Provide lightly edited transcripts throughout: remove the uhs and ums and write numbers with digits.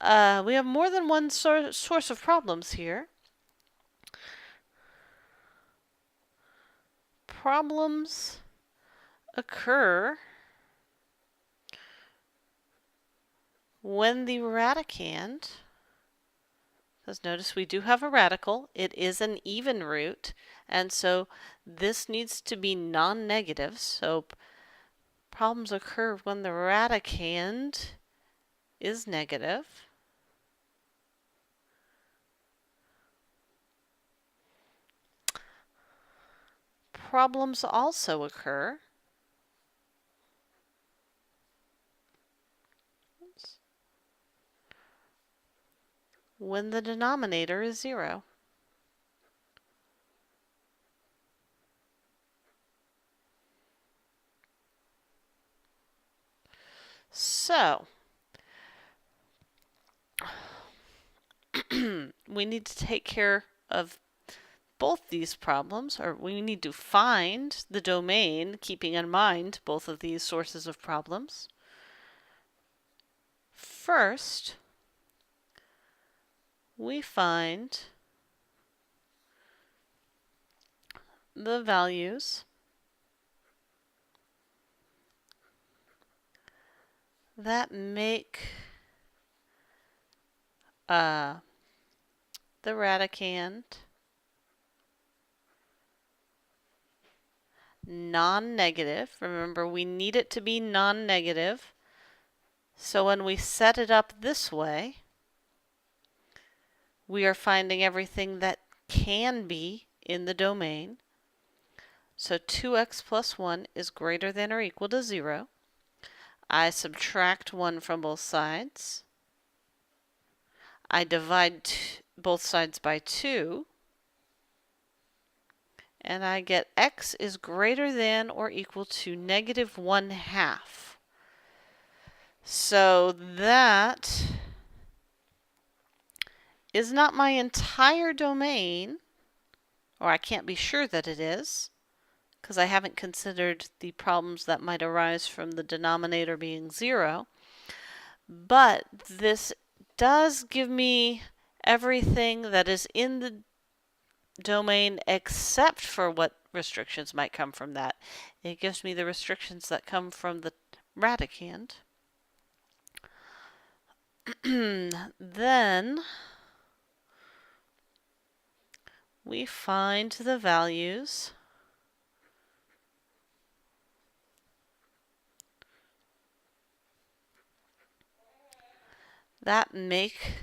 We have more than one source of problems here. Problems occur when the radicand, because notice we do have a radical, it is an even root, and so this needs to be non-negative. So problems occur when the radicand is negative. Problems also occur when the denominator is 0. So, we need to take care of both these problems, or we need to find the domain, keeping in mind both of these sources of problems. First, we find the values that make the radicand non-negative. Remember, we need it to be non-negative. So when we set it up this way, we are finding everything that can be in the domain. So 2x plus 1 is greater than or equal to 0. I subtract 1 from both sides. I divide both sides by 2. And I get x is greater than or equal to negative 1/2. So that is not my entire domain, or I can't be sure that it is, because I haven't considered the problems that might arise from the denominator being 0. But this does give me everything that is in the domain except for what restrictions might come from that. It gives me the restrictions that come from the radicand. Then we find the values that make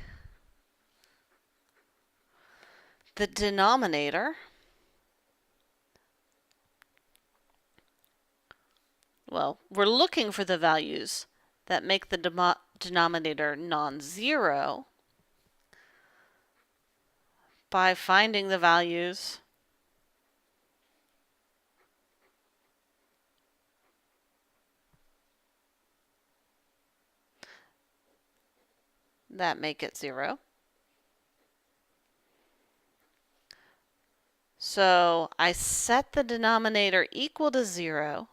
the denominator, well, we're looking for the values that make the denominator non-zero by finding the values that make it 0. So I set the denominator equal to 0,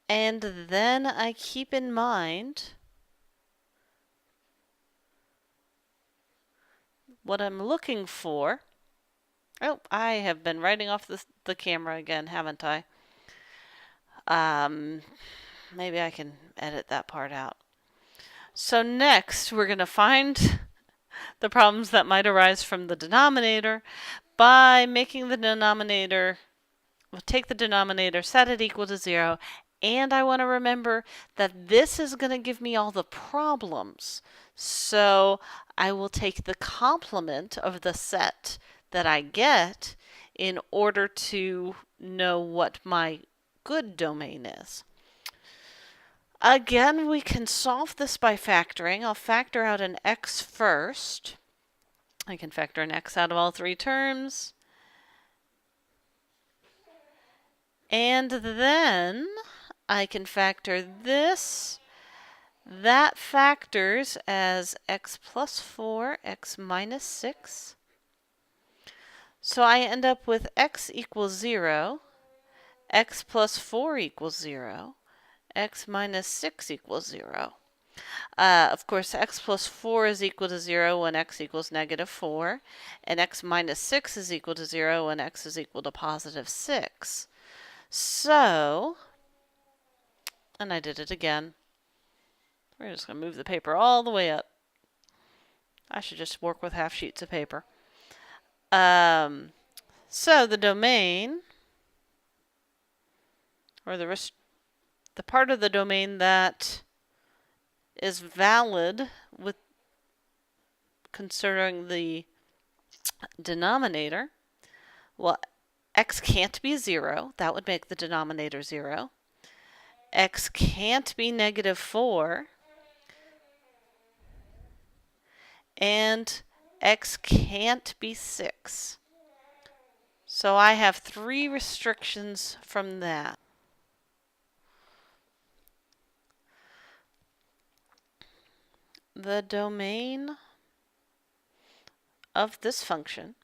and then I keep in mind what I'm looking for. Oh, I have been writing off the camera again, haven't I? Maybe I can edit that part out. So next, we're going to find the problems that might arise from the denominator by making the denominator, we'll take the denominator, set it equal to 0, and I want to remember that this is going to give me all the problems. So I will take the complement of the set that I get in order to know what my good domain is. Again, we can solve this by factoring. I'll factor out an x first. I can factor an x out of all three terms. And then I can factor this. That factors as x plus 4, x minus 6. So I end up with x equals 0, x plus 4 equals 0, x minus 6 equals 0. Of course, x plus 4 is equal to 0 when x equals negative 4, and x minus 6 is equal to 0 when x is equal to positive 6. So, and I did it again. We're just going to move the paper all the way up. I should just work with half sheets of paper. So the domain, or the part of the domain that is valid with considering the denominator, well, x can't be 0. That would make the denominator 0. X can't be negative 4. And x can't be 6. So I have 3 restrictions from that. The domain of this function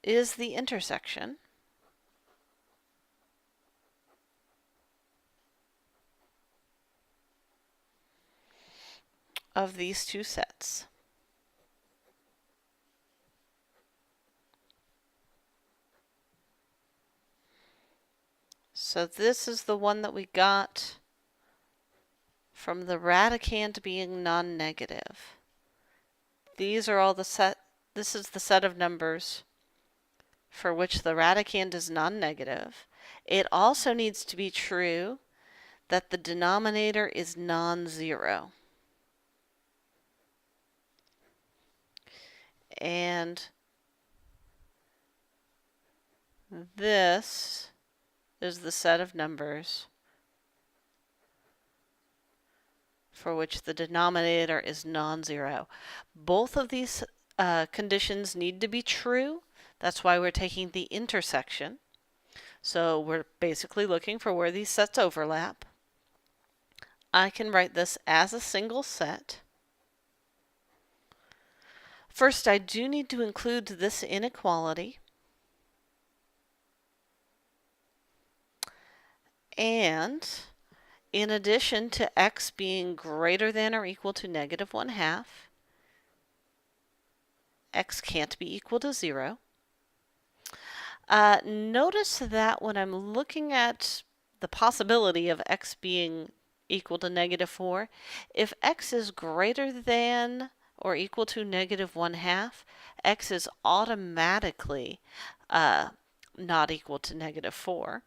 is the intersection of these two sets. So this is the one that we got from the radicand being non-negative. These are all this is the set of numbers for which the radicand is non-negative. It also needs to be true that the denominator is non-zero. And this is the set of numbers for which the denominator is non-zero. Both of these conditions need to be true. That's why we're taking the intersection. So we're basically looking for where these sets overlap. I can write this as a single set. First, I do need to include this inequality. And in addition to x being greater than or equal to negative 1/2, x can't be equal to 0. Notice that when I'm looking at the possibility of x being equal to negative 4, if x is greater than or equal to negative 1/2, x is automatically not equal to negative 4.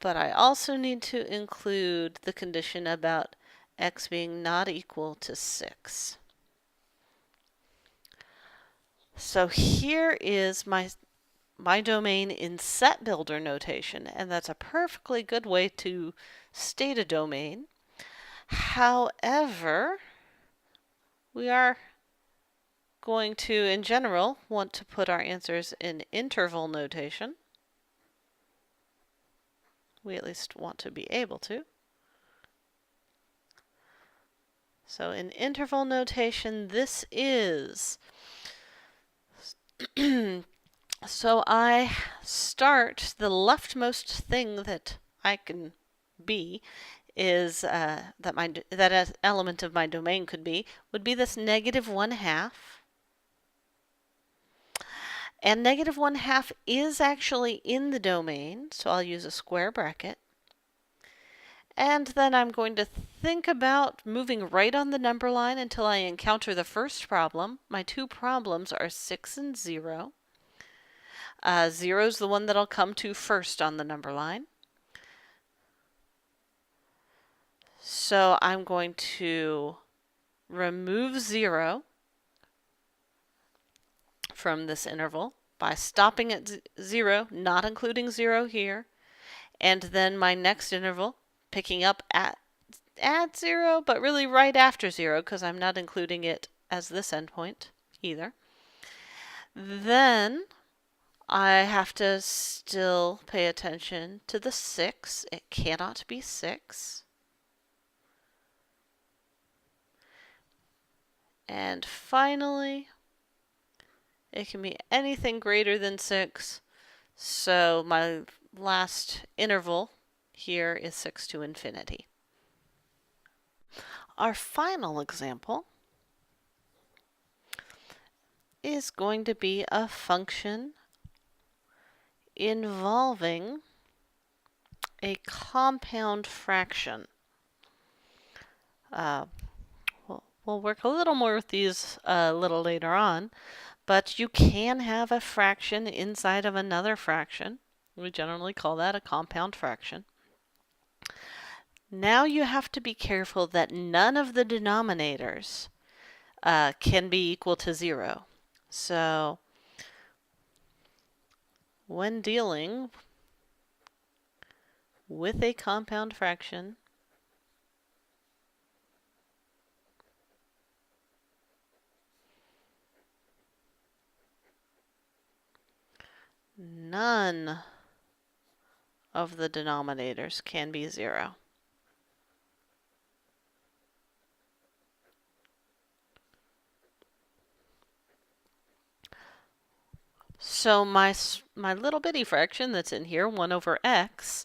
But I also need to include the condition about x being not equal to 6. So here is my domain in set builder notation, and that's a perfectly good way to state a domain. However, we are going to, in general, want to put our answers in interval notation. We at least want to be able to. So in interval notation, this is so I start, the leftmost thing that I can be is that element of my domain would be this negative 1/2. And negative 1/2 is actually in the domain, so I'll use a square bracket. And then I'm going to think about moving right on the number line until I encounter the first problem. My two problems are 6 and 0. 0 is the one that I'll come to first on the number line. So I'm going to remove 0 from this interval by stopping at 0, not including 0 here. And then my next interval, picking up at 0, but really right after 0, because I'm not including it as this endpoint either. Then I have to still pay attention to the 6. It cannot be 6. And finally, it can be anything greater than 6, So my last interval here is 6 to infinity. Our final example is going to be a function involving a compound fraction. We'll work a little more with these a little later on, but you can have a fraction inside of another fraction. We generally call that a compound fraction. Now you have to be careful that none of the denominators can be equal to 0. So when dealing with a compound fraction, none of the denominators can be 0. So my little bitty fraction that's in here, 1 over x,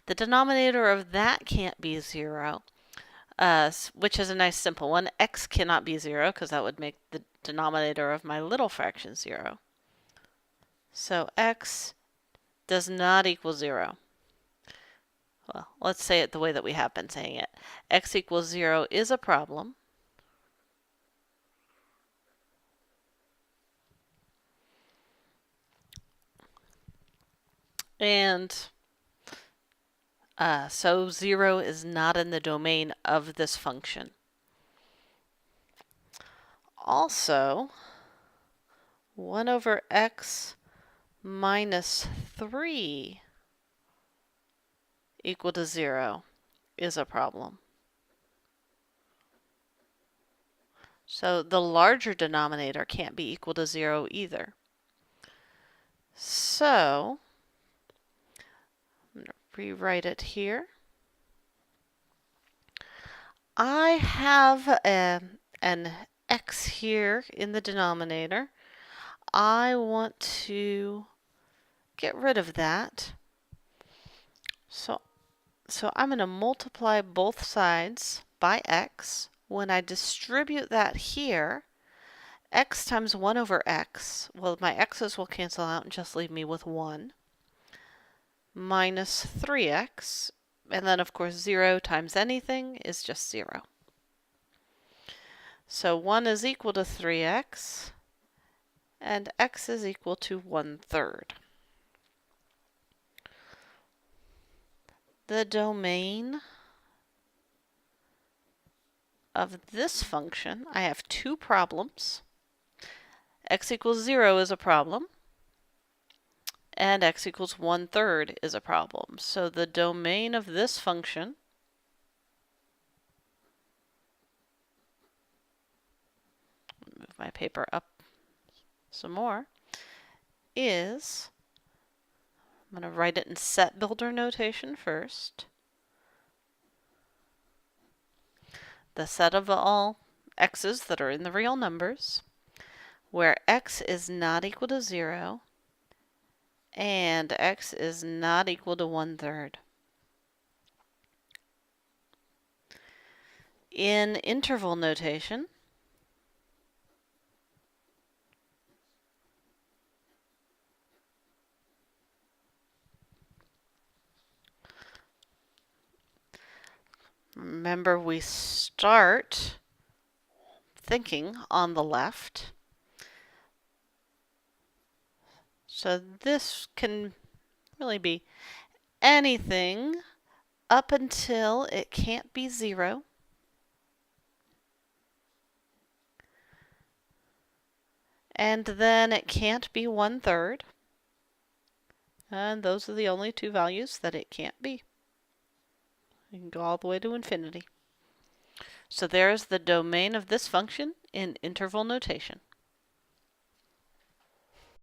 the denominator of that can't be 0, which is a nice simple one. X cannot be 0 because that would make the denominator of my little fraction 0. So x does not equal 0. Well, let's say it the way that we have been saying it. X equals 0 is a problem. And so 0 is not in the domain of this function. Also, 1 over x minus 3 equal to 0 is a problem. So the larger denominator can't be equal to 0 either. So I'm going to rewrite it here. I have an x here in the denominator. I want to get rid of that. So I'm going to multiply both sides by x. When I distribute that here, x times 1 over x, well, my x's will cancel out and just leave me with 1, minus 3x, and then of course 0 times anything is just 0. So 1 is equal to 3x, and x is equal to 1/3. The domain of this function, I have two problems. X equals 0 is a problem, and x equals 1/3 is a problem. So the domain of this function move my paper up some more, is, I'm going to write it in set builder notation first. The set of all x's that are in the real numbers, where x is not equal to 0 and x is not equal to 1/3. In interval notation, remember we start thinking on the left. So this can really be anything up until it can't be 0. And then it can't be 1/3. And those are the only two values that it can't be. You can go all the way to infinity. So there's the domain of this function in interval notation.